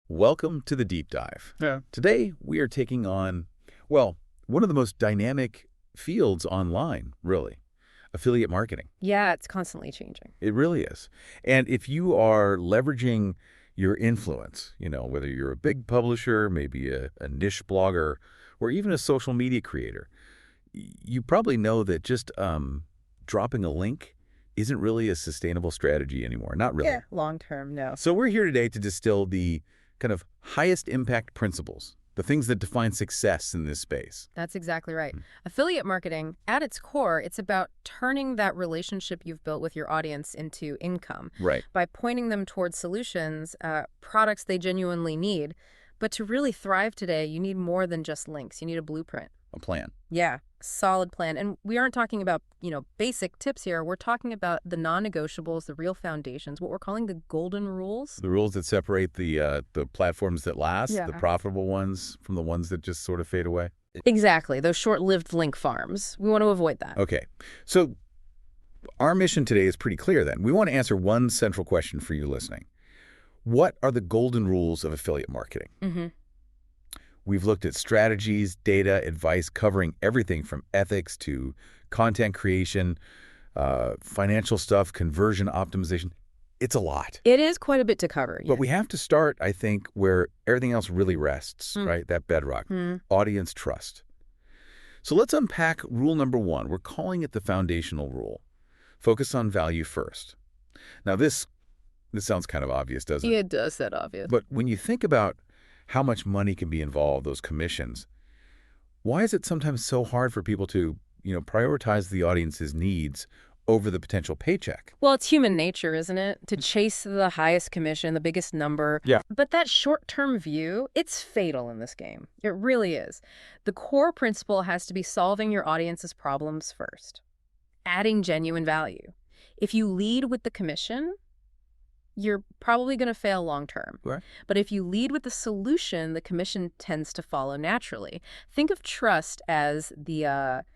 Welcome to the Deep Dive. Yeah. Today, we are taking on, well, one of the most dynamic fields online, really, affiliate marketing. Yeah, it's constantly changing. It really is. And if you are leveraging your influence, whether you're a big publisher, maybe a niche blogger, or even a social media creator, you probably know that just dropping a link isn't really a sustainable strategy anymore. Not really. Yeah, long term, no. So we're here today to distill the kind of highest impact principles, the things that define success in this space. That's exactly right. Affiliate marketing, at its core, it's about turning that relationship you've built with your audience into income. Right. By pointing them towards solutions, products they genuinely need. But to really thrive today, you need more than just links. You need a blueprint. A plan. Yeah, solid plan. And we aren't talking about, basic tips here. We're talking about the non-negotiables, the real foundations, what we're calling the golden rules. The rules that separate the platforms that last, Yeah. the profitable ones from the ones that just sort of fade away. Exactly. Those short-lived link farms. We want to avoid that. Okay. So our mission today is pretty clear then. We want to answer one central question for you listening. What are the golden rules of affiliate marketing? Mm-hmm. We've looked at strategies, data, advice, covering everything from ethics to content creation, financial stuff, conversion optimization. It's a lot. It is quite a bit to cover. But we have to start, I think, where everything else really rests, right? That bedrock, audience trust. So let's unpack rule number one. We're calling it the foundational rule. Focus on value first. Now, this sounds kind of obvious, doesn't it? It does sound obvious. But when you think about how much money can be involved, those commissions, why is it sometimes so hard for people to, prioritize the audience's needs over the potential paycheck? Well, it's human nature, isn't it? To chase the highest commission, the biggest number. Yeah. But that short-term view, it's fatal in this game. It really is. The core principle has to be solving your audience's problems first, adding genuine value. If you lead with the commission, you're probably going to fail long term. Right. But if you lead with the solution, the commission tends to follow naturally. Think of trust as the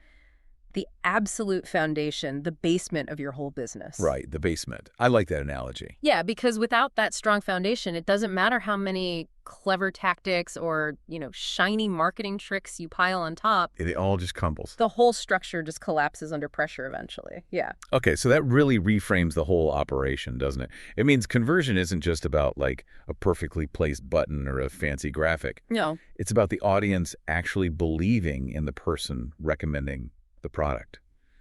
absolute foundation, the basement of your whole business. Right, the basement. I like that analogy. Yeah, because without that strong foundation, it doesn't matter how many clever tactics or, shiny marketing tricks you pile on top. It all just crumbles. The whole structure just collapses under pressure eventually. Yeah. Okay, so that really reframes the whole operation, doesn't it? It means conversion isn't just about like a perfectly placed button or a fancy graphic. No. It's about the audience actually believing in the person recommending the product.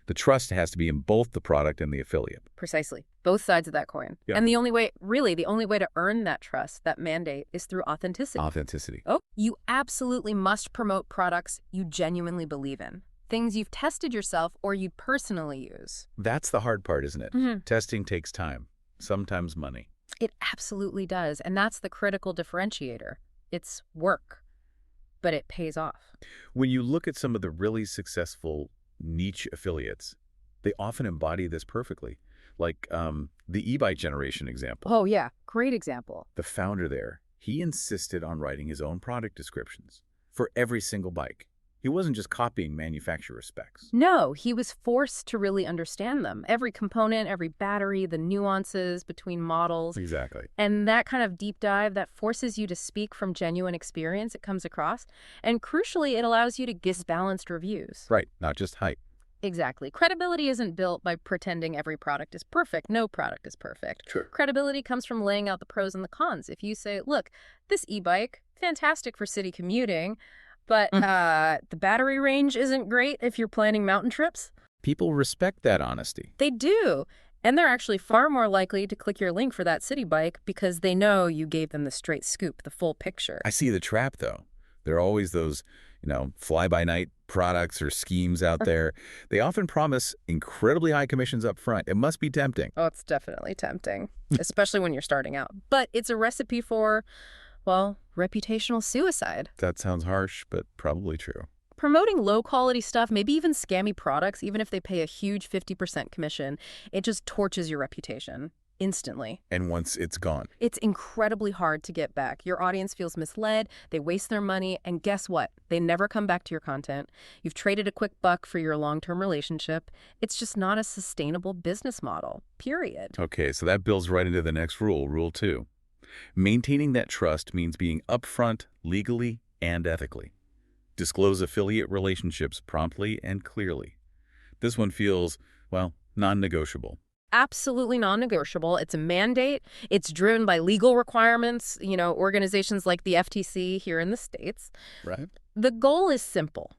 The trust has to be in both the product and the affiliate. Precisely. Both sides of that coin. Yeah. And the only way to earn that trust, that mandate, is through authenticity. Authenticity. Oh, you absolutely must promote products you genuinely believe in. Things you've tested yourself or you personally use. That's the hard part, isn't it? Mhm. Testing takes time, sometimes money. It absolutely does. And that's the critical differentiator. It's work, but it pays off. When you look at some of the really successful niche affiliates, they often embody this perfectly. Like the e-bike generation example. Oh, yeah. Great example. The founder there, he insisted on writing his own product descriptions for every single bike. He wasn't just copying manufacturer specs. No, he was forced to really understand them. Every component, every battery, the nuances between models. Exactly. And that kind of deep dive, that forces you to speak from genuine experience it comes across. And crucially, it allows you to give balanced reviews. Right, not just hype. Exactly. Credibility isn't built by pretending every product is perfect. No product is perfect. Sure. Credibility comes from laying out the pros and the cons. If you say, look, this e-bike, fantastic for city commuting, but the battery range isn't great if you're planning mountain trips. People respect that honesty. They do. And they're actually far more likely to click your link for that city bike because they know you gave them the straight scoop, the full picture. I see the trap, though. There are always those, fly-by-night products or schemes out there. They often promise incredibly high commissions up front. It must be tempting. Oh, it's definitely tempting, especially when you're starting out. But it's a recipe for, well, reputational suicide. That sounds harsh, but probably true. Promoting low-quality stuff, maybe even scammy products, even if they pay a huge 50% commission, it just torches your reputation instantly. And once it's gone. It's incredibly hard to get back. Your audience feels misled, they waste their money, and guess what? They never come back to your content. You've traded a quick buck for your long-term relationship. It's just not a sustainable business model, period. Okay, so that builds right into the next rule, Rule 2. Maintaining that trust means being upfront legally and ethically. Disclose affiliate relationships promptly and clearly. This one feels, well, non-negotiable. Absolutely non-negotiable. It's a mandate. It's driven by legal requirements, organizations like the FTC here in the States. Right. The goal is simple.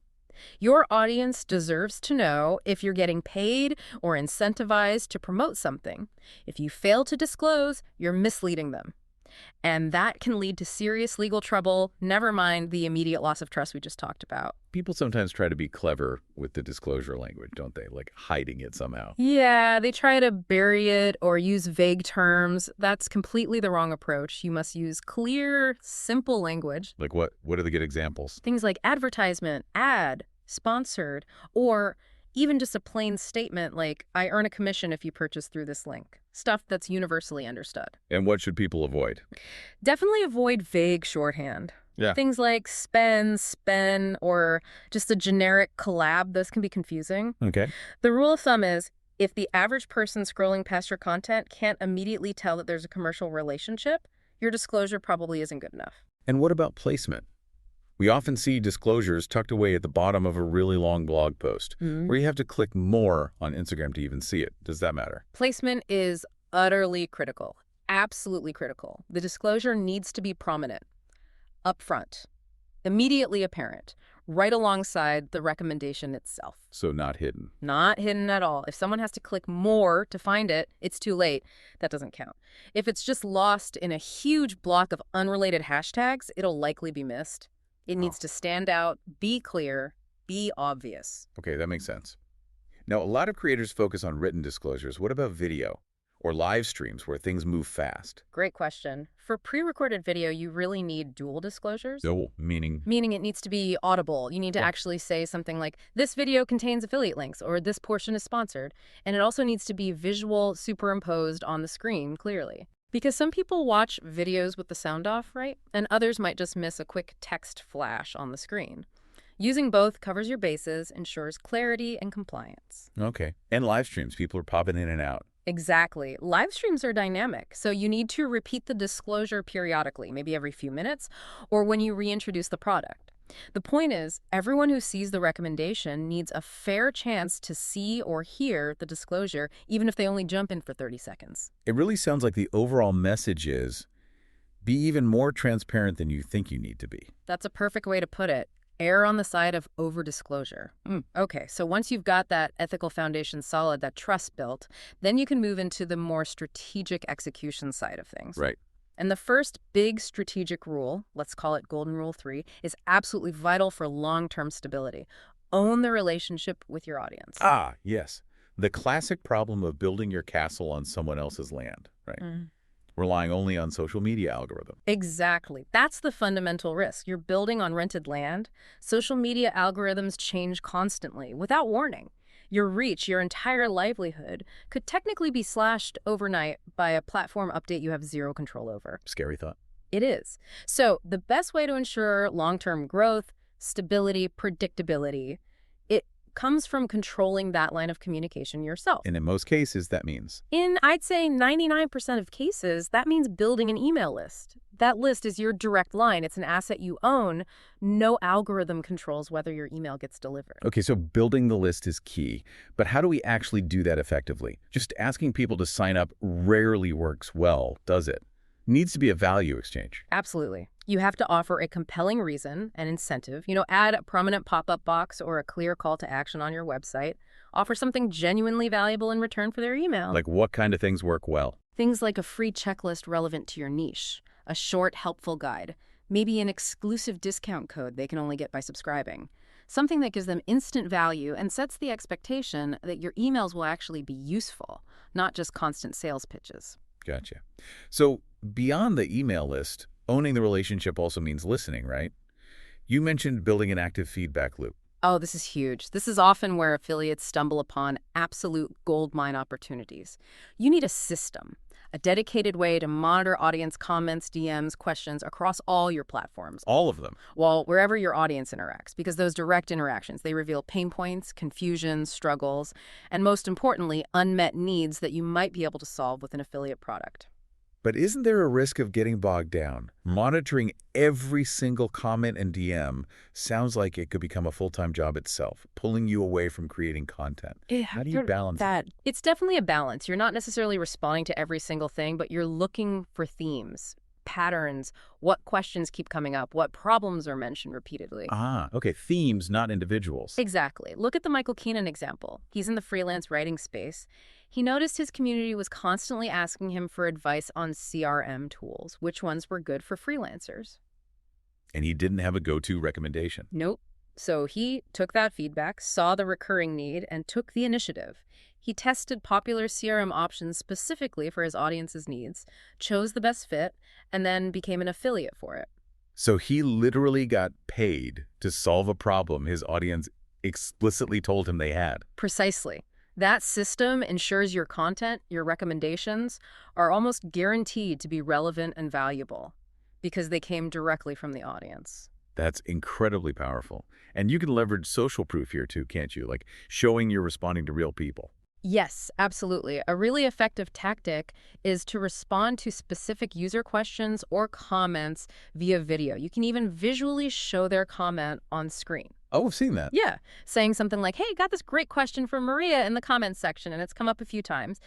Your audience deserves to know if you're getting paid or incentivized to promote something. If you fail to disclose, you're misleading them. And that can lead to serious legal trouble, never mind the immediate loss of trust we just talked about. People sometimes try to be clever with the disclosure language, don't they? Like hiding it somehow. Yeah, they try to bury it or use vague terms. That's completely the wrong approach. You must use clear, simple language. Like what? What are the good examples? Things like advertisement, ad, sponsored, or even just a plain statement like, I earn a commission if you purchase through this link. Stuff that's universally understood. And what should people avoid? Definitely avoid vague shorthand. Yeah. Things like spend, or just a generic collab, those can be confusing. Okay. The rule of thumb is, if the average person scrolling past your content can't immediately tell that there's a commercial relationship, your disclosure probably isn't good enough. And what about placement? We often see disclosures tucked away at the bottom of a really long blog post, where you have to click more on Instagram to even see it. Does that matter? Placement is utterly critical, absolutely critical. The disclosure needs to be prominent, upfront, immediately apparent, right alongside the recommendation itself. So not hidden. Not hidden at all. If someone has to click more to find it, it's too late. That doesn't count. If it's just lost in a huge block of unrelated hashtags, it'll likely be missed. It needs to stand out, be clear, be obvious. Okay, that makes sense. Now, a lot of creators focus on written disclosures. What about video or live streams where things move fast? Great question. For pre-recorded video, you really need dual disclosures. Oh, meaning? Meaning it needs to be audible. You need to actually say something like, this video contains affiliate links, or this portion is sponsored. And it also needs to be visual superimposed on the screen clearly. Because some people watch videos with the sound off, right? And others might just miss a quick text flash on the screen. Using both covers your bases, ensures clarity and compliance. Okay. And live streams, people are popping in and out. Exactly. Live streams are dynamic, so you need to repeat the disclosure periodically, maybe every few minutes, or when you reintroduce the product. The point is, everyone who sees the recommendation needs a fair chance to see or hear the disclosure, even if they only jump in for 30 seconds. It really sounds like the overall message is, be even more transparent than you think you need to be. That's a perfect way to put it. Err on the side of over-disclosure. Okay, so once you've got that ethical foundation solid, that trust built, then you can move into the more strategic execution side of things. Right. And the first big strategic rule, let's call it Golden Rule 3, is absolutely vital for long-term stability. Own the relationship with your audience. Ah, yes. The classic problem of building your castle on someone else's land, right? Relying only on social media algorithm. Exactly. That's the fundamental risk. You're building on rented land. Social media algorithms change constantly, without warning. Your reach, your entire livelihood, could technically be slashed overnight by a platform update you have zero control over. Scary thought. It is. So the best way to ensure long-term growth, stability, predictability, it comes from controlling that line of communication yourself. And in most cases, that means? In, I'd say, 99% of cases, that means building an email list. That list is your direct line. It's an asset you own. No algorithm controls whether your email gets delivered. Okay, so building the list is key. But how do we actually do that effectively? Just asking people to sign up rarely works well, does it? Needs to be a value exchange. Absolutely. You have to offer a compelling reason, an incentive. Add a prominent pop-up box or a clear call to action on your website. Offer something genuinely valuable in return for their email. Like what kind of things work well? Things like a free checklist relevant to your niche, a short, helpful guide, maybe an exclusive discount code they can only get by subscribing. Something that gives them instant value and sets the expectation that your emails will actually be useful, not just constant sales pitches. Gotcha. So beyond the email list, owning the relationship also means listening, right? You mentioned building an active feedback loop. Oh, this is huge. This is often where affiliates stumble upon absolute goldmine opportunities. You need a system, a dedicated way to monitor audience comments, DMs, questions across all your platforms. All of them? Well, wherever your audience interacts, because those direct interactions, they reveal pain points, confusions, struggles, and most importantly, unmet needs that you might be able to solve with an affiliate product. But isn't there a risk of getting bogged down? Monitoring every single comment and DM sounds like it could become a full-time job itself, pulling you away from creating content. Yeah, How do you balance it? It's definitely a balance. You're not necessarily responding to every single thing, but you're looking for themes, patterns, what questions keep coming up, what problems are mentioned repeatedly. Ah, okay, themes, not individuals. Exactly. Look at the Michael Keenan example. He's in the freelance writing space. He noticed his community was constantly asking him for advice on CRM tools, which ones were good for freelancers. And he didn't have a go-to recommendation. Nope. So he took that feedback, saw the recurring need, and took the initiative. He tested popular CRM options specifically for his audience's needs, chose the best fit, and then became an affiliate for it. So he literally got paid to solve a problem his audience explicitly told him they had. Precisely. That system ensures your content, your recommendations, are almost guaranteed to be relevant and valuable because they came directly from the audience. That's incredibly powerful. And you can leverage social proof here too, can't you? Like showing you're responding to real people. Yes, absolutely. A really effective tactic is to respond to specific user questions or comments via video. You can even visually show their comment on screen. Oh, I've seen that. Yeah, saying something like, hey, got this great question from Maria in the comments section, and it's come up a few times.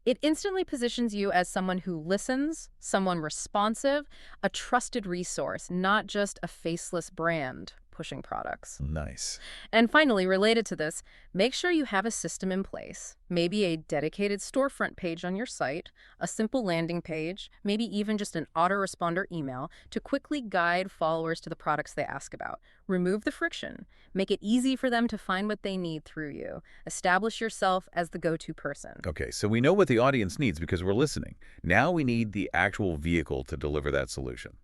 It instantly positions you as someone who listens, someone responsive, a trusted resource, not just a faceless brand pushing products. Nice. And finally, related to this, make sure you have a system in place. Maybe a dedicated storefront page on your site, a simple landing page, maybe even just an autoresponder email to quickly guide followers to the products they ask about. Remove the friction. Make it easy for them to find what they need through you. Establish yourself as the go-to person. Okay, so we know what the audience needs because we're listening. Now we need the actual vehicle to deliver that solution.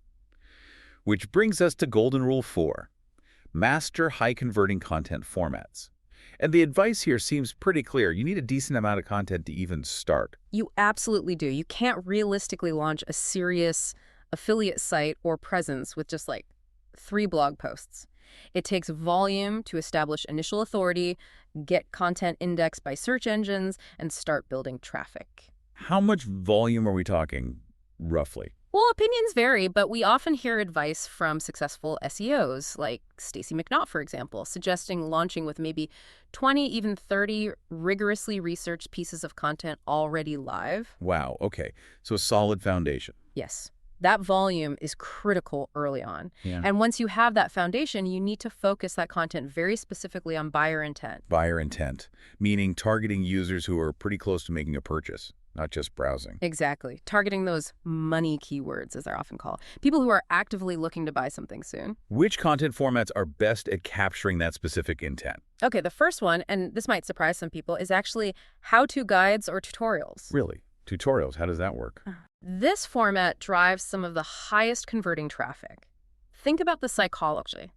Which brings us to Golden Rule 4. Master high-converting content formats. And the advice here seems pretty clear. You need a decent amount of content to even start. You absolutely do. You can't realistically launch a serious affiliate site or presence with just like 3 blog posts. It takes volume to establish initial authority, get content indexed by search engines, and start building traffic. How much volume are we talking, roughly? Well, opinions vary, but we often hear advice from successful SEOs, like Stacey McNaught, for example, suggesting launching with maybe 20, even 30 rigorously researched pieces of content already live. Wow, okay. So a solid foundation. Yes, that volume is critical early on. Yeah. And once you have that foundation, you need to focus that content very specifically on buyer intent. Buyer intent, meaning targeting users who are pretty close to making a purchase, not just browsing. Exactly. Targeting those money keywords, as they're often called. People who are actively looking to buy something soon. Which content formats are best at capturing that specific intent? Okay, the first one, and this might surprise some people, is actually how-to guides or tutorials. Really? Tutorials, how does that work? This format drives some of the highest converting traffic. Think about the psychology.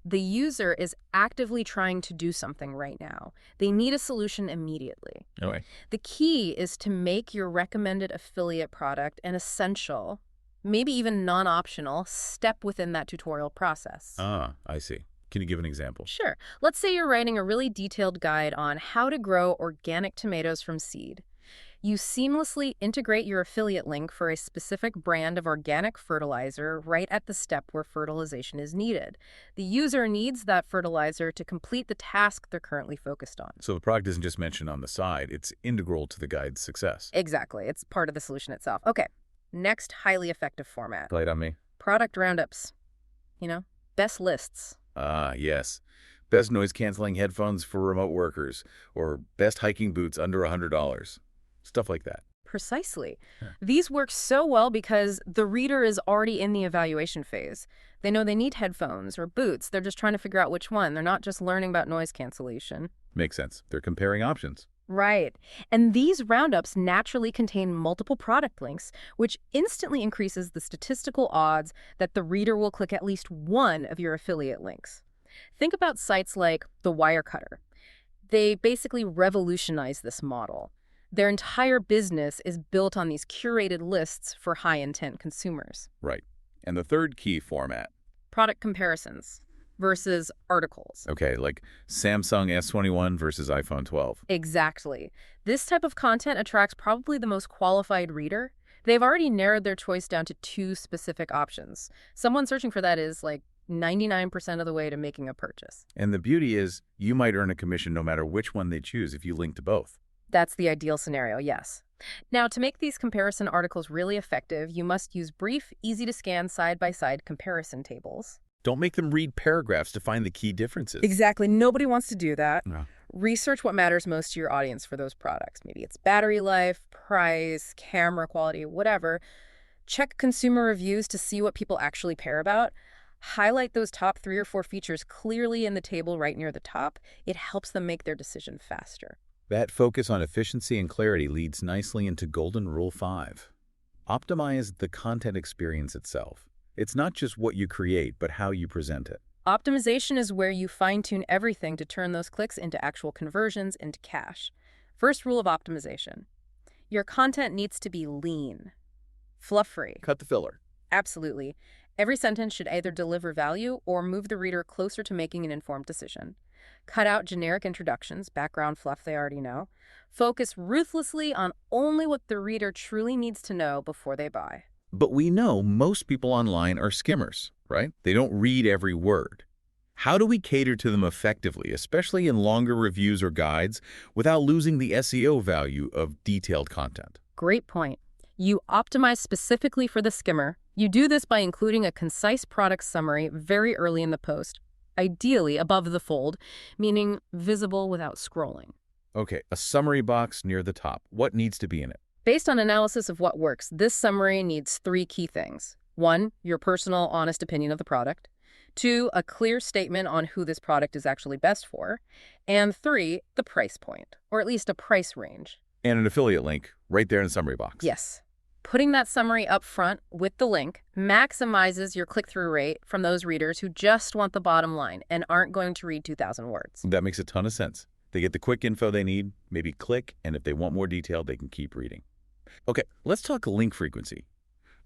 The user is actively trying to do something right now. They need a solution immediately. Okay. The key is to make your recommended affiliate product an essential, maybe even non-optional, step within that tutorial process. Ah, I see. Can you give an example? Sure. Let's say you're writing a really detailed guide on how to grow organic tomatoes from seed. You seamlessly integrate your affiliate link for a specific brand of organic fertilizer right at the step where fertilization is needed. The user needs that fertilizer to complete the task they're currently focused on. So the product isn't just mentioned on the side, it's integral to the guide's success. Exactly. It's part of the solution itself. Okay. Next highly effective format. Play it on me. Product roundups. Best lists. Ah, yes. Best noise-canceling headphones for remote workers, or best hiking boots under $100. Stuff like that. Precisely. Yeah. These work so well because the reader is already in the evaluation phase. They know they need headphones or boots. They're just trying to figure out which one. They're not just learning about noise cancellation. Makes sense. They're comparing options. Right. And these roundups naturally contain multiple product links, which instantly increases the statistical odds that the reader will click at least one of your affiliate links. Think about sites like The Wirecutter. They basically revolutionize this model. Their entire business is built on these curated lists for high-intent consumers. Right. And the third key format. Product comparisons versus articles. Okay, like Samsung S21 versus iPhone 12. Exactly. This type of content attracts probably the most qualified reader They've already narrowed their choice down to two specific options. Someone searching for that is like 99% of the way to making a purchase. And the beauty is you might earn a commission no matter which one they choose if you link to both. That's the ideal scenario, yes. Now, to make these comparison articles really effective, you must use brief, easy-to-scan side-by-side comparison tables. Don't make them read paragraphs to find the key differences. Exactly. Nobody wants to do that. No. Research what matters most to your audience for those products. Maybe it's battery life, price, camera quality, whatever. Check consumer reviews to see what people actually care about. Highlight those top 3 or 4 features clearly in the table right near the top. It helps them make their decision faster. That focus on efficiency and clarity leads nicely into Golden Rule 5. Optimize the content experience itself. It's not just what you create, but how you present it. Optimization is where you fine-tune everything to turn those clicks into actual conversions into cash. First rule of optimization. Your content needs to be lean, fluff-free. Cut the filler. Absolutely. Every sentence should either deliver value or move the reader closer to making an informed decision. Cut out generic introductions, background fluff they already know. Focus ruthlessly on only what the reader truly needs to know before they buy. But we know most people online are skimmers, right? They don't read every word. How do we cater to them effectively, especially in longer reviews or guides, without losing the SEO value of detailed content? Great point. You optimize specifically for the skimmer. You do this by including a concise product summary very early in the post, ideally above the fold, meaning visible without scrolling. Okay, a summary box near the top. What needs to be in it? Based on analysis of what works, this summary needs 3 key things. 1, your personal, honest opinion of the product. 2, a clear statement on who this product is actually best for. And 3, the price point, or at least a price range. And an affiliate link right there in the summary box. Yes. Putting that summary up front with the link maximizes your click-through rate from those readers who just want the bottom line and aren't going to read 2,000 words. That makes a ton of sense. They get the quick info they need, maybe click, and if they want more detail, they can keep reading. Okay, let's talk link frequency.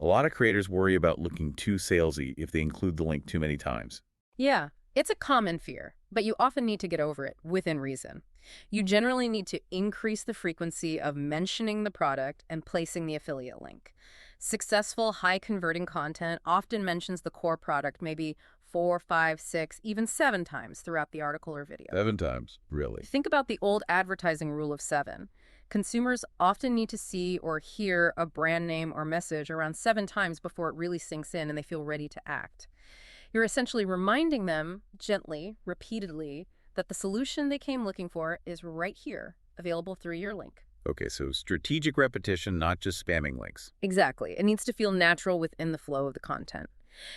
A lot of creators worry about looking too salesy if they include the link too many times. Yeah, it's a common fear, but you often need to get over it within reason. You generally need to increase the frequency of mentioning the product and placing the affiliate link. Successful, high-converting content often mentions the core product maybe 4, 5, 6, even 7 times throughout the article or video. 7 times, really? Think about the old advertising rule of 7. Consumers often need to see or hear a brand name or message around 7 times before it really sinks in and they feel ready to act. You're essentially reminding them, gently, repeatedly, that the solution they came looking for is right here, available through your link. Okay, so strategic repetition, not just spamming links. Exactly. It needs to feel natural within the flow of the content.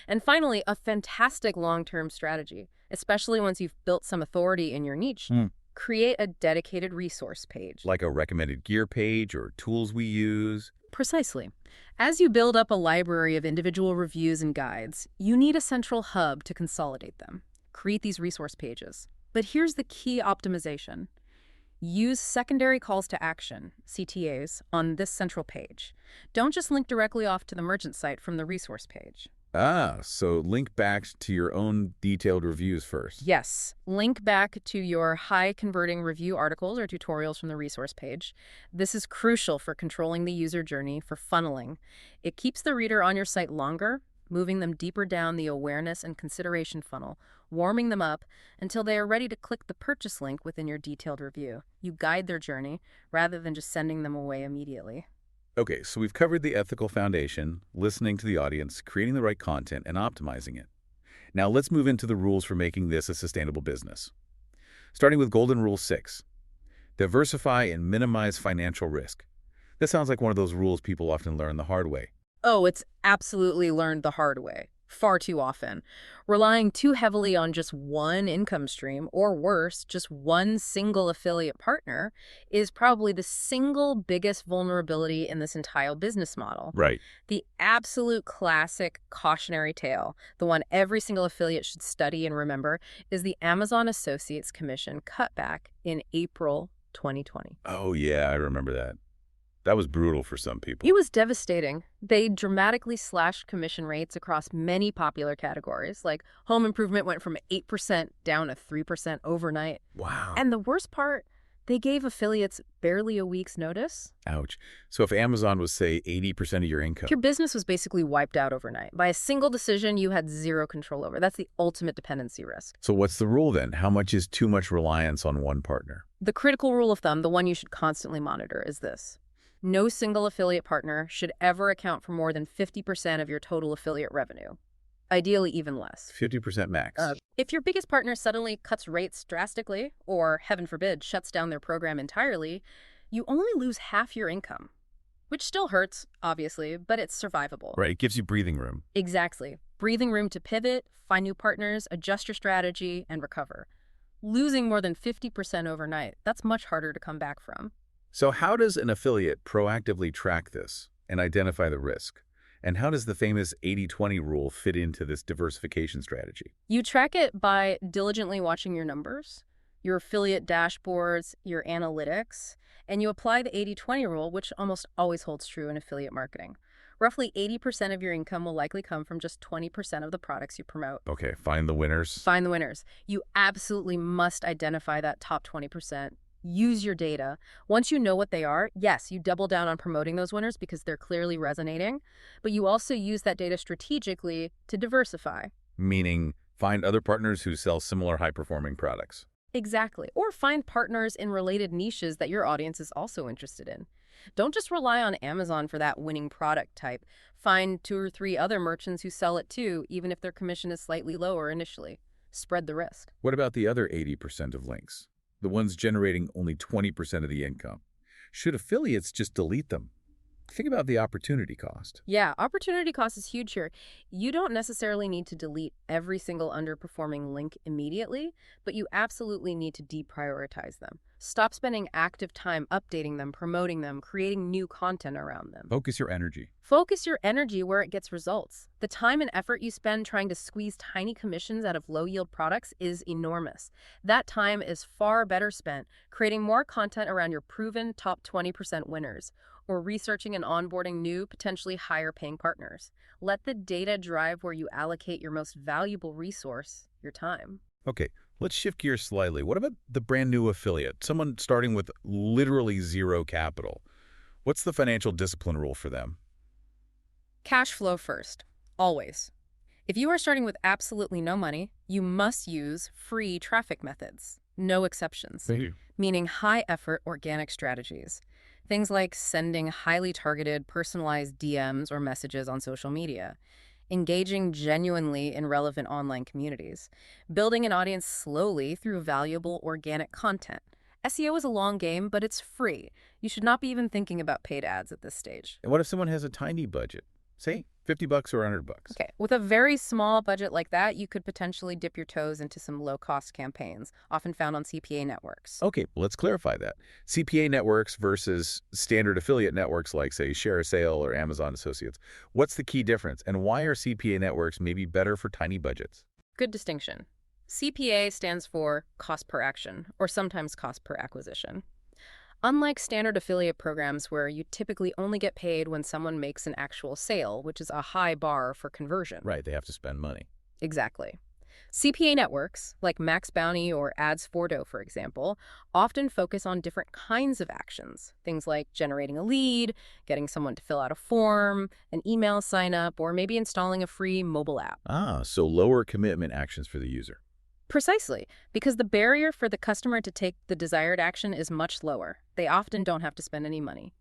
And finally, a fantastic long-term strategy, especially once you've built some authority in your niche. Create a dedicated resource page. Like a recommended gear page or tools we use. Precisely. As you build up a library of individual reviews and guides, you need a central hub to consolidate them. Create these resource pages. But here's the key optimization. Use secondary calls to action, CTAs, on this central page. Don't just link directly off to the merchant site from the resource page. So link back to your own detailed reviews first. Yes. Link back to your high-converting review articles or tutorials from the resource page. This is crucial for controlling the user journey, for funneling. It keeps the reader on your site longer, moving them deeper down the awareness and consideration funnel, warming them up until they are ready to click the purchase link within your detailed review. You guide their journey rather than just sending them away immediately. Okay, so we've covered the ethical foundation, listening to the audience, creating the right content, and optimizing it. Now let's move into the rules for making this a sustainable business. Starting with Golden Rule 6. Diversify and minimize financial risk. That sounds like one of those rules people often learn the hard way. Oh, it's absolutely learned the hard way. Far too often. Relying too heavily on just one income stream, or worse, just one single affiliate partner, is probably the single biggest vulnerability in this entire business model. Right. The absolute classic cautionary tale, the one every single affiliate should study and remember, is the Amazon Associates Commission cutback in April 2020. Oh, yeah, I remember that. That was brutal for some people. It was devastating. They dramatically slashed commission rates across many popular categories, like home improvement went from 8% down to 3% overnight. Wow. And the worst part, They gave affiliates barely a week's notice. Ouch. So if Amazon was, say, 80% of your income, Your business was basically wiped out overnight by a single decision you had zero control over. That's the ultimate dependency risk. so what's the rule then? How much is too much reliance on one partner? The critical rule of thumb, the one you should constantly monitor, is this. No single affiliate partner should ever account for more than 50% of your total affiliate revenue. Ideally, even less. 50% max. If your biggest partner suddenly cuts rates drastically, or heaven forbid, shuts down their program entirely, you only lose half your income. Which still hurts, obviously, but it's survivable. Right, it gives you breathing room. Exactly. Breathing room to pivot, find new partners, adjust your strategy, and recover. Losing more than 50% overnight, that's much harder to come back from. So how does an affiliate proactively track this and identify the risk? And how does the famous 80-20 rule fit into this diversification strategy? You track it by diligently watching your numbers, your affiliate dashboards, your analytics, and you apply the 80-20 rule, which almost always holds true in affiliate marketing. Roughly 80% of your income will likely come from just 20% of the products you promote. Okay, find the winners. Find the winners. You absolutely must identify that top 20%. Use your data. Once you know what they are, yes, you double down on promoting those winners because they're clearly resonating, but you also use that data strategically to diversify. Meaning, find other partners who sell similar high-performing products. Exactly. Or find partners in related niches that your audience is also interested in. Don't just rely on Amazon for that winning product type. Find 2 or 3 other merchants who sell it too, even if their commission is slightly lower initially. Spread the risk. What about the other 80% of links? The ones generating only 20% of the income? Should affiliates just delete them? Think about the opportunity cost. Yeah, opportunity cost is huge here. You don't necessarily need to delete every single underperforming link immediately, but you absolutely need to deprioritize them. Stop spending active time updating them, promoting them, creating new content around them. Focus your energy. Focus your energy where it gets results. The time and effort you spend trying to squeeze tiny commissions out of low-yield products is enormous. That time is far better spent creating more content around your proven top 20% winners, or researching and onboarding new, potentially higher-paying partners. Let the data drive where you allocate your most valuable resource, your time. Okay, let's shift gears slightly. What about the brand new affiliate? Someone starting with literally zero capital. What's the financial discipline rule for them? Cash flow first, always. If you are starting with absolutely no money, you must use free traffic methods, no exceptions, meaning high-effort organic strategies. Things like sending highly targeted, personalized DMs or messages on social media, engaging genuinely in relevant online communities, building an audience slowly through valuable organic content. SEO is a long game, but it's free. You should not be even thinking about paid ads at this stage. And what if someone has a tiny budget? Say $50 or $100? Okay, with a very small budget like that, you could potentially dip your toes into some low-cost campaigns, often found on CPA networks. Okay, let's clarify that. CPA networks versus standard affiliate networks like, say, ShareASale or Amazon Associates. What's the key difference, and why are CPA networks maybe better for tiny budgets? Good distinction. CPA stands for cost per action, or sometimes cost per acquisition. Unlike standard affiliate programs where you typically only get paid when someone makes an actual sale, which is a high bar for conversion. Right, they have to spend money. Exactly. CPA networks, like Max Bounty or Ads4Do, for example, often focus on different kinds of actions. Things like generating a lead, getting someone to fill out a form, an email sign-up, or maybe installing a free mobile app. Ah, so lower commitment actions for the user. Precisely, because the barrier for the customer to take the desired action is much lower. They often don't have to spend any money.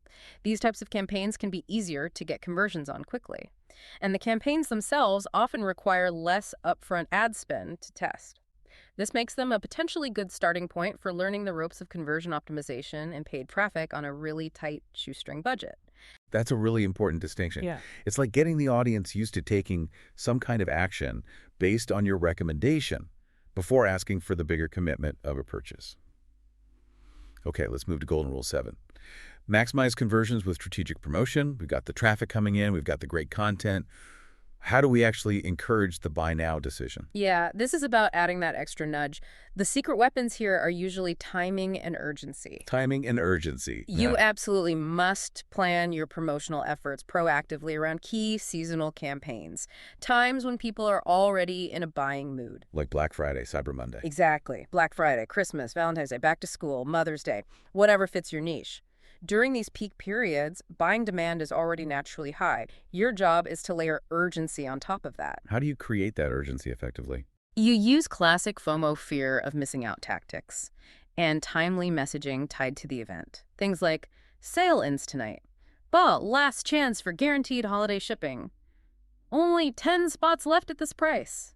These types of campaigns can be easier to get conversions on quickly. And the campaigns themselves often require less upfront ad spend to test. This makes them a potentially good starting point for learning the ropes of conversion optimization and paid traffic on a really tight shoestring budget. That's a really important distinction. Yeah. It's like getting the audience used to taking some kind of action based on your recommendation before asking for the bigger commitment of a purchase. Okay, let's move to Golden Rule 7. Maximize conversions with strategic promotion. We've got the traffic coming in. We've got the great content. How do we actually encourage the buy now decision? Yeah, this is about adding that extra nudge. The secret weapons here are usually timing and urgency. Timing and urgency. You absolutely must plan your promotional efforts proactively around key seasonal campaigns, times when people are already in a buying mood. Like Black Friday, Cyber Monday. Exactly. Black Friday, Christmas, Valentine's Day, back to school, Mother's Day, whatever fits your niche. During these peak periods, buying demand is already naturally high. Your job is to layer urgency on top of that. How do you create that urgency effectively? You use classic FOMO, fear of missing out tactics, and timely messaging tied to the event. Things like, sale ends tonight, but last chance for guaranteed holiday shipping. Only 10 spots left at this price.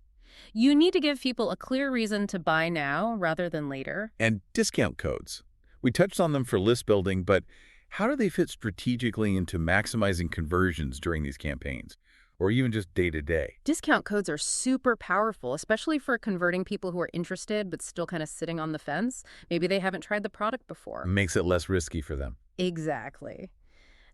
You need to give people a clear reason to buy now rather than later. And discount codes. We touched on them for list building, but how do they fit strategically into maximizing conversions during these campaigns, or even just day-to-day? Discount codes are super powerful, especially for converting people who are interested but still kind of sitting on the fence. Maybe they haven't tried the product before. Makes it less risky for them. Exactly.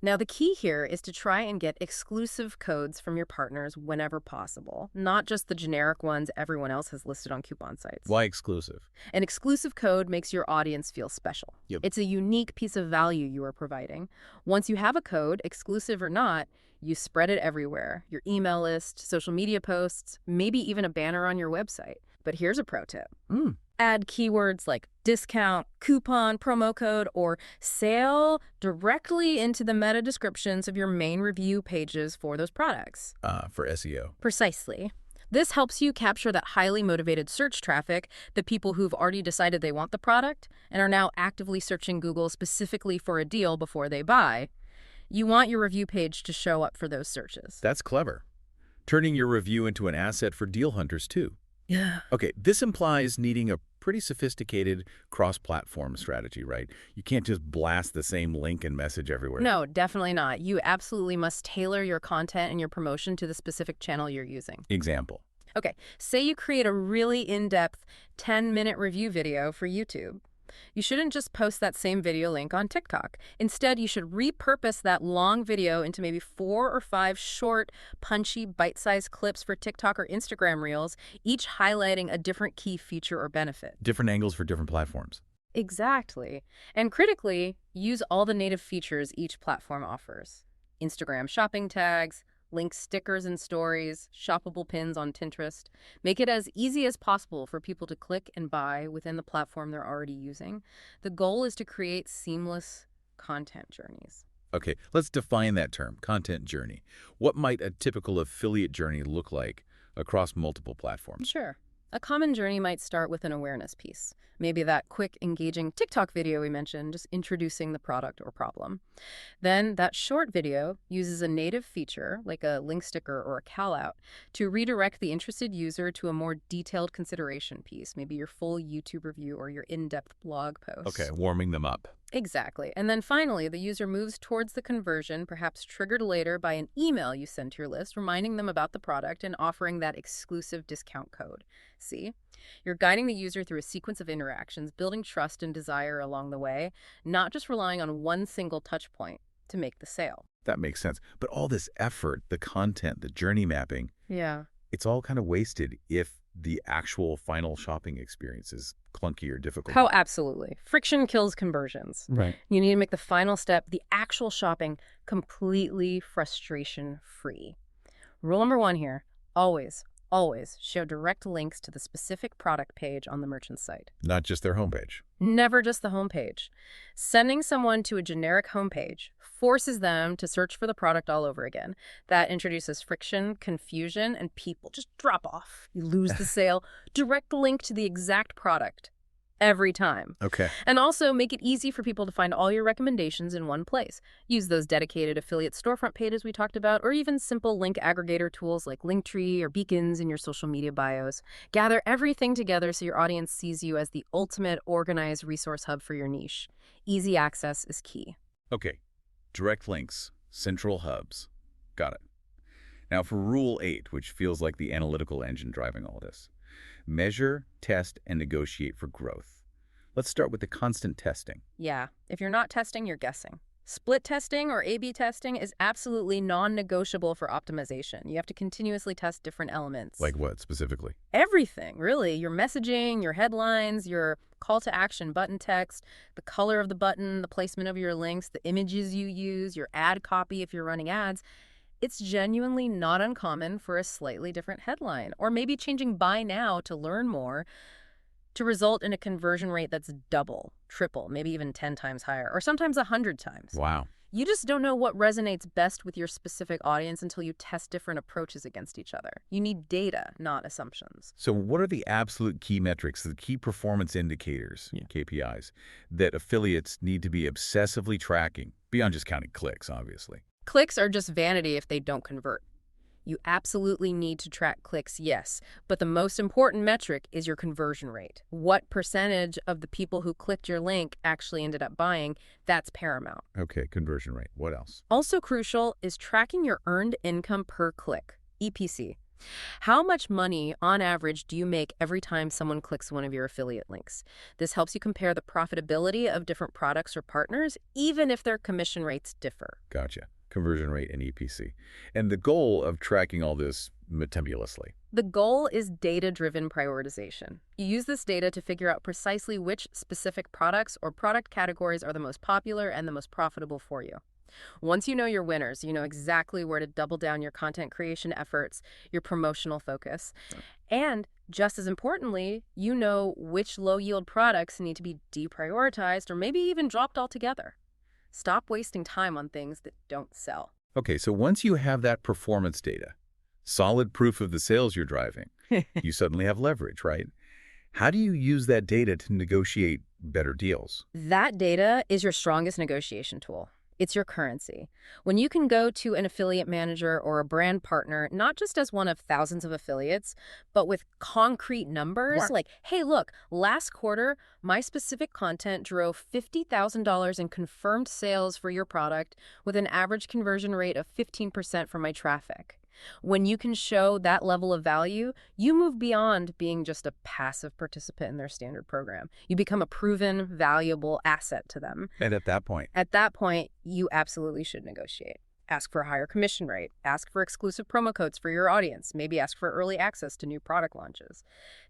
Now, the key here is to try and get exclusive codes from your partners whenever possible, not just the generic ones everyone else has listed on coupon sites. Why exclusive? An exclusive code makes your audience feel special. Yep. It's a unique piece of value you are providing. Once you have a code, exclusive or not, you spread it everywhere. Your email list, social media posts, maybe even a banner on your website. But here's a pro tip. Add keywords like discount, coupon, promo code, or sale directly into the meta descriptions of your main review pages for those products. For SEO. Precisely. This helps you capture that highly motivated search traffic, the people who've already decided they want the product and are now actively searching Google specifically for a deal before they buy. You want your review page to show up for those searches. That's clever. Turning your review into an asset for deal hunters, too. Yeah. Okay, this implies needing a pretty sophisticated cross-platform strategy, right? You can't just blast the same link and message everywhere. No, definitely not. You absolutely must tailor your content and your promotion to the specific channel you're using. Example. Okay, say you create a really in-depth 10-minute review video for YouTube. You shouldn't just post that same video link on TikTok. Instead, you should repurpose that long video into maybe 4 or 5 short, punchy, bite-sized clips for TikTok or Instagram Reels, each highlighting a different key feature or benefit. Different angles for different platforms. Exactly. And critically, use all the native features each platform offers. Instagram shopping tags, link stickers and stories, shoppable pins on Pinterest. Make it as easy as possible for people to click and buy within the platform they're already using. The goal is to create seamless content journeys. Okay, let's define that term, content journey. What might a typical affiliate journey look like across multiple platforms? Sure. A common journey might start with an awareness piece. Maybe that quick, engaging TikTok video we mentioned, just introducing the product or problem. Then that short video uses a native feature, like a link sticker or a call-out, to redirect the interested user to a more detailed consideration piece, maybe your full YouTube review or your in-depth blog post. Okay, warming them up. Exactly. And then finally, the user moves towards the conversion, perhaps triggered later by an email you send to your list, reminding them about the product and offering that exclusive discount code. See? You're guiding the user through a sequence of interactions, building trust and desire along the way, not just relying on one single touch point to make the sale. That makes sense. But all this effort, the content, the journey mapping, Yeah. it's all kind of wasted if the actual final shopping experience is clunky or difficult. Oh, absolutely. Friction kills conversions. Right. You need to make the final step, the actual shopping, completely frustration-free. Rule number 1 here, always show direct links to the specific product page on the merchant's site. Not just their homepage. Never just the homepage. Sending someone to a generic homepage forces them to search for the product all over again. That introduces friction, confusion, and people just drop off. You lose the sale. Direct link to the exact product every time. Okay. And also make it easy for people to find all your recommendations in one place. Use those dedicated affiliate storefront pages we talked about, or even simple link aggregator tools like Linktree or beacons in your social media bios. Gather everything together so your audience sees you as the ultimate organized resource hub for your niche. Easy access is key. Okay. Direct links, central hubs. Got it. Now for Rule 8, which feels like the analytical engine driving all this. Measure, test, and negotiate for growth. Let's start with the constant testing. Yeah, if you're not testing, you're guessing. Split testing or A/B testing is absolutely non-negotiable for optimization. You have to continuously test different elements. Like what specifically? Everything, really. Your messaging, your headlines, your call to action button text, the color of the button, the placement of your links, the images you use, your ad copy if you're running ads. It's genuinely not uncommon for a slightly different headline, or maybe changing buy now to learn more, to result in a conversion rate that's double, triple, maybe even 10 times higher, or sometimes 100 times. Wow. You just don't know what resonates best with your specific audience until you test different approaches against each other. You need data, not assumptions. So what are the absolute key metrics, the key performance indicators, KPIs, that affiliates need to be obsessively tracking, beyond just counting clicks, obviously? Clicks are just vanity if they don't convert. You absolutely need to track clicks, yes, but the most important metric is your conversion rate. What percentage of the people who clicked your link actually ended up buying? That's paramount. Okay, conversion rate. What else? Also crucial is tracking your earned income per click, EPC. How much money, on average, do you make every time someone clicks one of your affiliate links? This helps you compare the profitability of different products or partners, even if their commission rates differ. Gotcha. Conversion rate and EPC. And the goal of tracking all this meticulously. The goal is data-driven prioritization. You use this data to figure out precisely which specific products or product categories are the most popular and the most profitable for you. Once you know your winners, you know exactly where to double down your content creation efforts, your promotional focus. And just as importantly, you know which low-yield products need to be deprioritized or maybe even dropped altogether. Stop wasting time on things that don't sell. Okay, so once you have that performance data, solid proof of the sales you're driving, you suddenly have leverage, right? How do you use that data to negotiate better deals? That data is your strongest negotiation tool. It's your currency. When you can go to an affiliate manager or a brand partner, not just as one of thousands of affiliates, but with concrete numbers, like, hey, look, last quarter, my specific content drove $50,000 in confirmed sales for your product with an average conversion rate of 15% for my traffic. When you can show that level of value, you move beyond being just a passive participant in their standard program. You become a proven, valuable asset to them. And at that point? At that point, you absolutely should negotiate. Ask for a higher commission rate. Ask for exclusive promo codes for your audience. Maybe ask for early access to new product launches.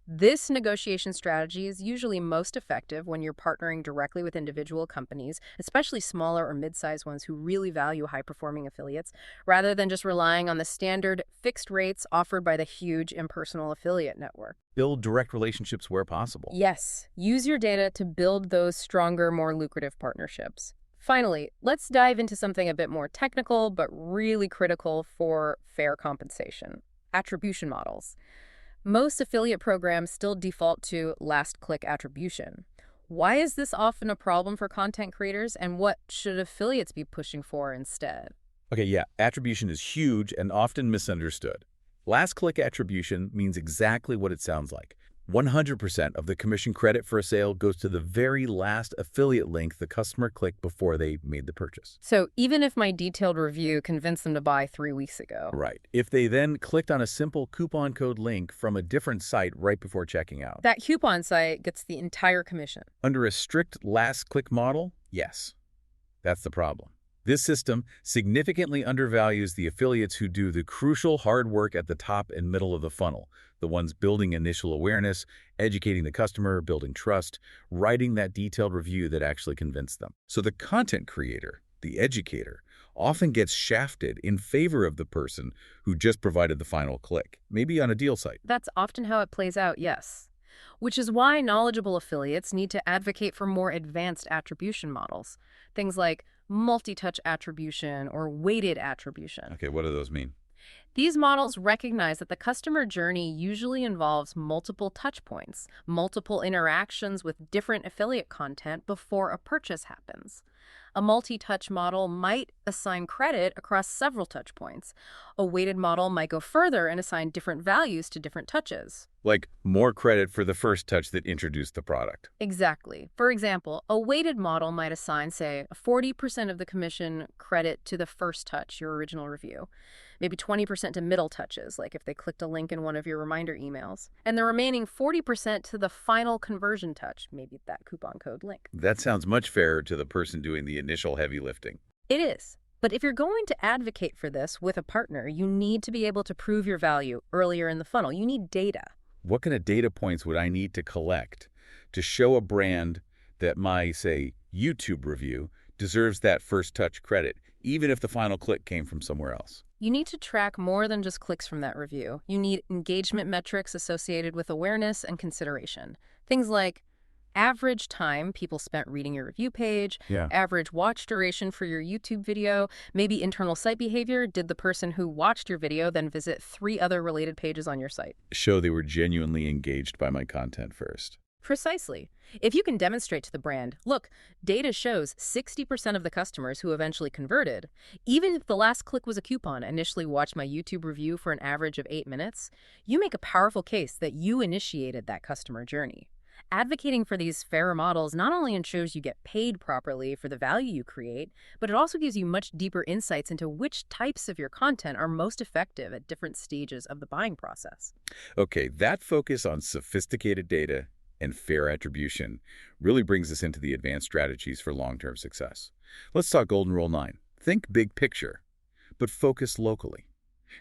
This negotiation strategy is usually most effective when you're partnering directly with individual companies, especially smaller or mid-sized ones who really value high-performing affiliates, rather than just relying on the standard fixed rates offered by the huge impersonal affiliate network. Build direct relationships where possible. Yes, use your data to build those stronger, more lucrative partnerships. Finally, let's dive into something a bit more technical, but really critical for fair compensation: attribution models. Most affiliate programs still default to last-click attribution. Why is this often a problem for content creators, and what should affiliates be pushing for instead? Okay, yeah, attribution is huge and often misunderstood. Last-click attribution means exactly what it sounds like. 100% of the commission credit for a sale goes to the very last affiliate link the customer clicked before they made the purchase. So even if my detailed review convinced them to buy 3 weeks ago. Right. If they then clicked on a simple coupon code link from a different site right before checking out. That coupon site gets the entire commission. Under a strict last-click model, yes. That's the problem. This system significantly undervalues the affiliates who do the crucial hard work at the top and middle of the funnel, the ones building initial awareness, educating the customer, building trust, writing that detailed review that actually convinced them. So the content creator, the educator, often gets shafted in favor of the person who just provided the final click, maybe on a deal site. That's often how it plays out, yes. Which is why knowledgeable affiliates need to advocate for more advanced attribution models. Things like multi-touch attribution or weighted attribution. Okay, what do those mean? These models recognize that the customer journey usually involves multiple touch points, multiple interactions with different affiliate content before a purchase happens. A multi-touch model might assign credit across several touch points. A weighted model might go further and assign different values to different touches. Like more credit for the first touch that introduced the product. Exactly. For example, a weighted model might assign, say, 40% of the commission credit to the first touch, your original review, maybe 20% to middle touches, like if they clicked a link in one of your reminder emails, and the remaining 40% to the final conversion touch, maybe that coupon code link. That sounds much fairer to the person doing the initial heavy lifting. It is. But if you're going to advocate for this with a partner, you need to be able to prove your value earlier in the funnel. You need data. What kind of data points would I need to collect to show a brand that my, say, YouTube review deserves that first touch credit, even if the final click came from somewhere else? You need to track more than just clicks from that review. You need engagement metrics associated with awareness and consideration. Things like average time people spent reading your review page, Yeah. average watch duration for your YouTube video, maybe internal site behavior. Did the person who watched your video then visit 3 other related pages on your site? Show they were genuinely engaged by my content first. Precisely. If you can demonstrate to the brand, look, data shows 60% of the customers who eventually converted, even if the last click was a coupon, initially watched my YouTube review for an average of 8 minutes, you make a powerful case that you initiated that customer journey. Advocating for these fairer models not only ensures you get paid properly for the value you create, but it also gives you much deeper insights into which types of your content are most effective at different stages of the buying process. Okay, that focus on sophisticated data and fair attribution really brings us into the advanced strategies for long-term success. Let's talk Golden Rule 9. Think big picture, but focus locally.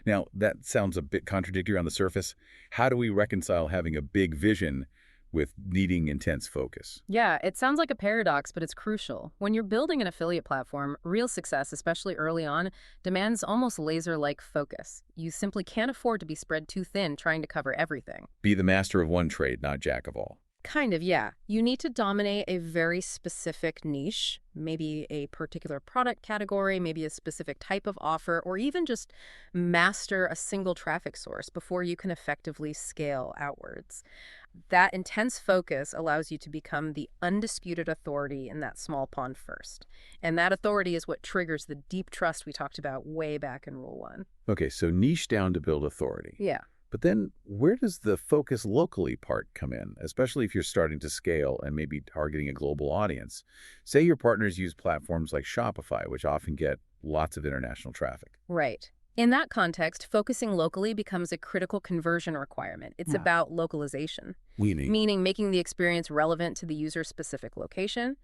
Now, that sounds a bit contradictory on the surface. How do we reconcile having a big vision with needing intense focus? Yeah, it sounds like a paradox, but it's crucial. When you're building an affiliate platform, real success, especially early on, demands almost laser-like focus. You simply can't afford to be spread too thin trying to cover everything. Be the master of one trade, not jack of all. Kind of, yeah. You need to dominate a very specific niche, maybe a particular product category, maybe a specific type of offer, or even just master a single traffic source before you can effectively scale outwards. That intense focus allows you to become the undisputed authority in that small pond first. And that authority is what triggers the deep trust we talked about way back in Rule 1. Okay, so niche down to build authority. Yeah. But then where does the focus locally part come in, especially if you're starting to scale and maybe targeting a global audience? Say your partners use platforms like Shopify, which often get lots of international traffic. Right. In that context, focusing locally becomes a critical conversion requirement. It's about localization, meaning making the experience relevant to the user's specific location.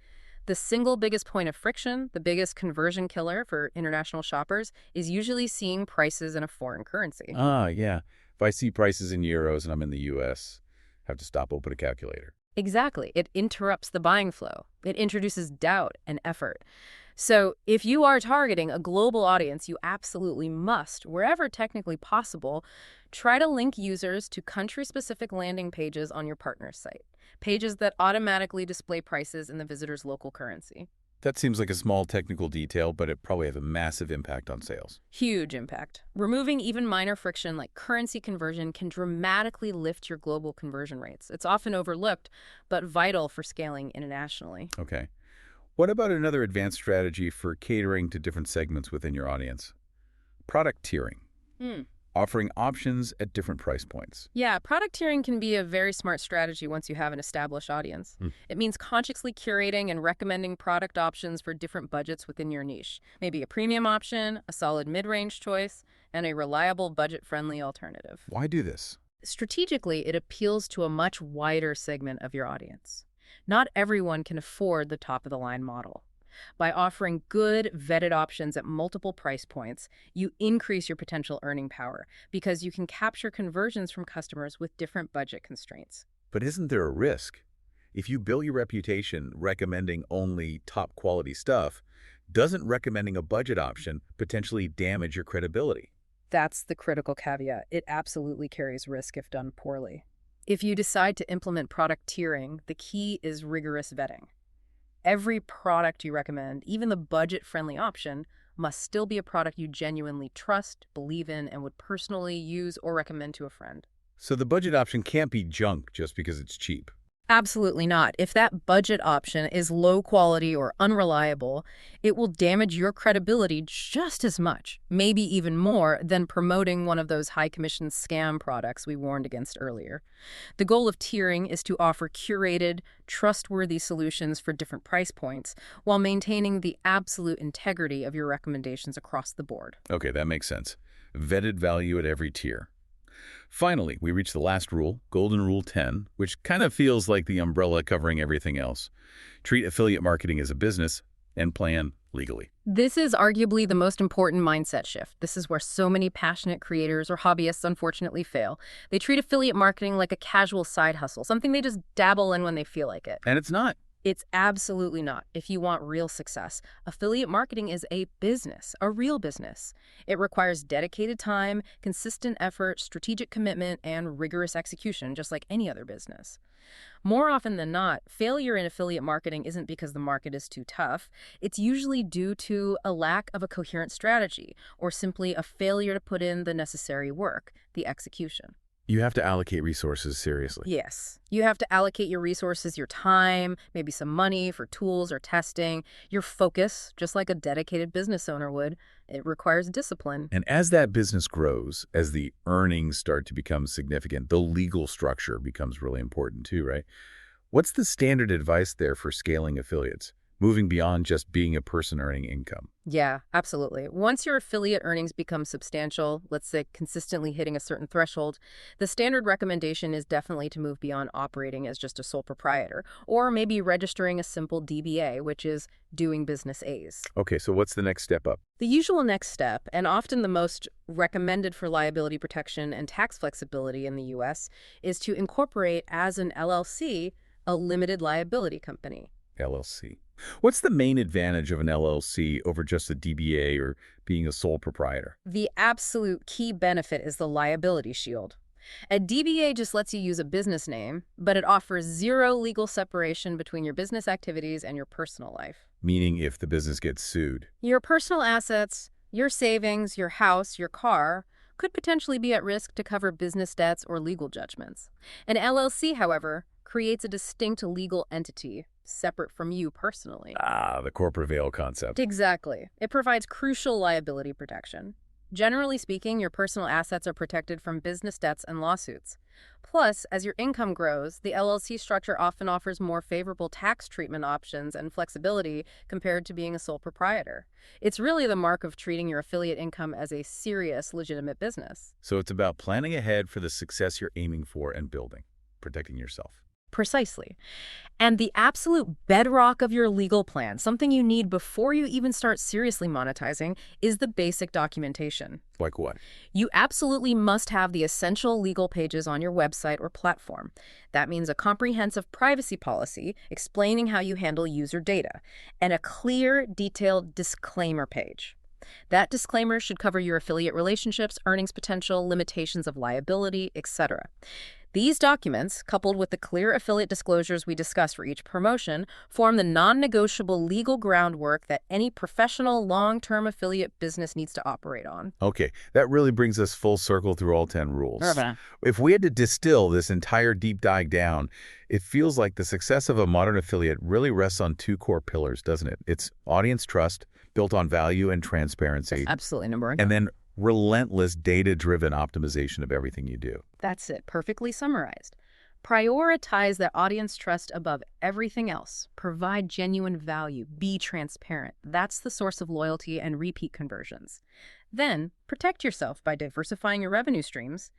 The single biggest point of friction, the biggest conversion killer for international shoppers, is usually seeing prices in a foreign currency. Ah, yeah. If I see prices in euros and I'm in the US, I have to stop, open a calculator. Exactly. It interrupts the buying flow. It introduces doubt and effort. So if you are targeting a global audience, you absolutely must, wherever technically possible, try to link users to country-specific landing pages on your partner's site, pages that automatically display prices in the visitor's local currency. That seems like a small technical detail, but it probably has a massive impact on sales. Huge impact. Removing even minor friction like currency conversion can dramatically lift your global conversion rates. It's often overlooked, but vital for scaling internationally. Okay. What about another advanced strategy for catering to different segments within your audience? Product tiering. Offering options at different price points. Yeah, product tiering can be a very smart strategy once you have an established audience. It means consciously curating and recommending product options for different budgets within your niche. Maybe a premium option, a solid mid-range choice, and a reliable budget-friendly alternative. Why do this? Strategically, it appeals to a much wider segment of your audience. Not everyone can afford the top-of-the-line model. By offering good, vetted options at multiple price points, you increase your potential earning power because you can capture conversions from customers with different budget constraints. But isn't there a risk? If you build your reputation recommending only top-quality stuff, doesn't recommending a budget option potentially damage your credibility? That's the critical caveat. It absolutely carries risk if done poorly. If you decide to implement product tiering, the key is rigorous vetting. Every product you recommend, even the budget-friendly option, must still be a product you genuinely trust, believe in, and would personally use or recommend to a friend. So the budget option can't be junk just because it's cheap. Absolutely not. If that budget option is low quality or unreliable, it will damage your credibility just as much, maybe even more, than promoting one of those high-commission scam products we warned against earlier. The goal of tiering is to offer curated, trustworthy solutions for different price points while maintaining the absolute integrity of your recommendations across the board. Okay, that makes sense. Vetted value at every tier. Finally, we reach the last rule, Golden Rule 10, which kind of feels like the umbrella covering everything else. Treat affiliate marketing as a business and plan legally? This is arguably the most important mindset shift. This is where so many passionate creators or hobbyists unfortunately fail. They treat affiliate marketing like a casual side hustle, something they just dabble in when they feel like it. And it's not. It's absolutely not. If you want real success, affiliate marketing is a business, a real business. It requires dedicated time, consistent effort, strategic commitment, and rigorous execution, just like any other business. More often than not, failure in affiliate marketing isn't because the market is too tough. It's usually due to a lack of a coherent strategy, or simply a failure to put in the necessary work, the execution. You have to allocate resources seriously. Yes. You have to allocate your resources, your time, maybe some money for tools or testing, your focus, just like a dedicated business owner would. It requires discipline. And as that business grows, as the earnings start to become significant, the legal structure becomes really important too, right? What's the standard advice there for scaling affiliates, moving beyond just being a person earning income? Yeah, absolutely. Once your affiliate earnings become substantial, let's say consistently hitting a certain threshold, the standard recommendation is definitely to move beyond operating as just a sole proprietor, or maybe registering a simple DBA, which is doing business A's. Okay, so what's the next step up? The usual next step, and often the most recommended for liability protection and tax flexibility in the U.S., is to incorporate as an LLC a limited liability company. LLC. What's the main advantage of an LLC over just a DBA or being a sole proprietor? The absolute key benefit is the liability shield. A DBA just lets you use a business name, but it offers zero legal separation between your business activities and your personal life. Meaning if the business gets sued. Your personal assets, your savings, your house, your car could potentially be at risk to cover business debts or legal judgments. An LLC, however, creates a distinct legal entity separate from you personally. Ah, the corporate veil concept. Exactly. It provides crucial liability protection. Generally speaking, your personal assets are protected from business debts and lawsuits. Plus, as your income grows, the LLC structure often offers more favorable tax treatment options and flexibility compared to being a sole proprietor. It's really the mark of treating your affiliate income as a serious, legitimate business. So it's about planning ahead for the success you're aiming for and building, protecting yourself. Precisely. And the absolute bedrock of your legal plan, something you need before you even start seriously monetizing, is the basic documentation. Like what? You absolutely must have the essential legal pages on your website or platform. That means a comprehensive privacy policy explaining how you handle user data, and a clear, detailed disclaimer page. That disclaimer should cover your affiliate relationships, earnings potential, limitations of liability, etc. These documents, coupled with the clear affiliate disclosures we discuss for each promotion, form the non-negotiable legal groundwork that any professional long-term affiliate business needs to operate on. Okay, that really brings us full circle through all 10 rules. Perfect. If we had to distill this entire deep dive down, it feels like the success of a modern affiliate really rests on two core pillars, doesn't it? It's audience trust, built on value and transparency. Absolutely, number one. And then relentless data-driven optimization of everything you do. That's it, perfectly summarized. Prioritize that audience trust above everything else. Provide genuine value. Be transparent. That's the source of loyalty and repeat conversions. Then, protect yourself by diversifying your revenue streams.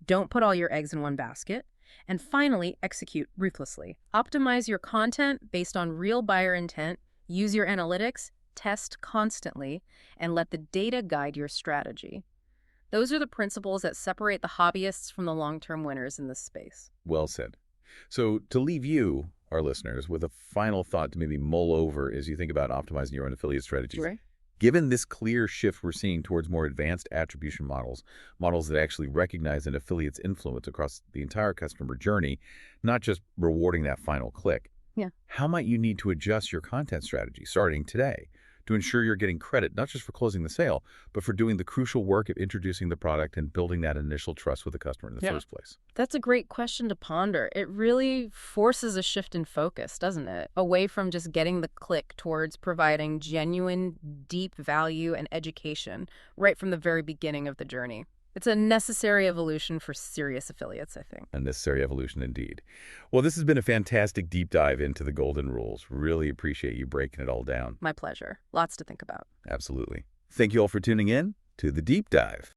Don't put all your eggs in one basket. And finally, execute ruthlessly. Optimize your content based on real buyer intent. Use your analytics. Test constantly, and let the data guide your strategy. Those are the principles that separate the hobbyists from the long-term winners in this space. Well said. So to leave you, our listeners, with a final thought to maybe mull over as you think about optimizing your own affiliate strategies. Right. Given this clear shift we're seeing towards more advanced attribution models, models that actually recognize an affiliate's influence across the entire customer journey, not just rewarding that final click, how might you need to adjust your content strategy starting today to ensure you're getting credit, not just for closing the sale, but for doing the crucial work of introducing the product and building that initial trust with the customer in the first place? That's a great question to ponder. It really forces a shift in focus, doesn't it? Away from just getting the click towards providing genuine, deep value and education right from the very beginning of the journey. It's a necessary evolution for serious affiliates, I think. A necessary evolution indeed. Well, this has been a fantastic deep dive into the golden rules. Really appreciate you breaking it all down. My pleasure. Lots to think about. Absolutely. Thank you all for tuning in to The Deep Dive.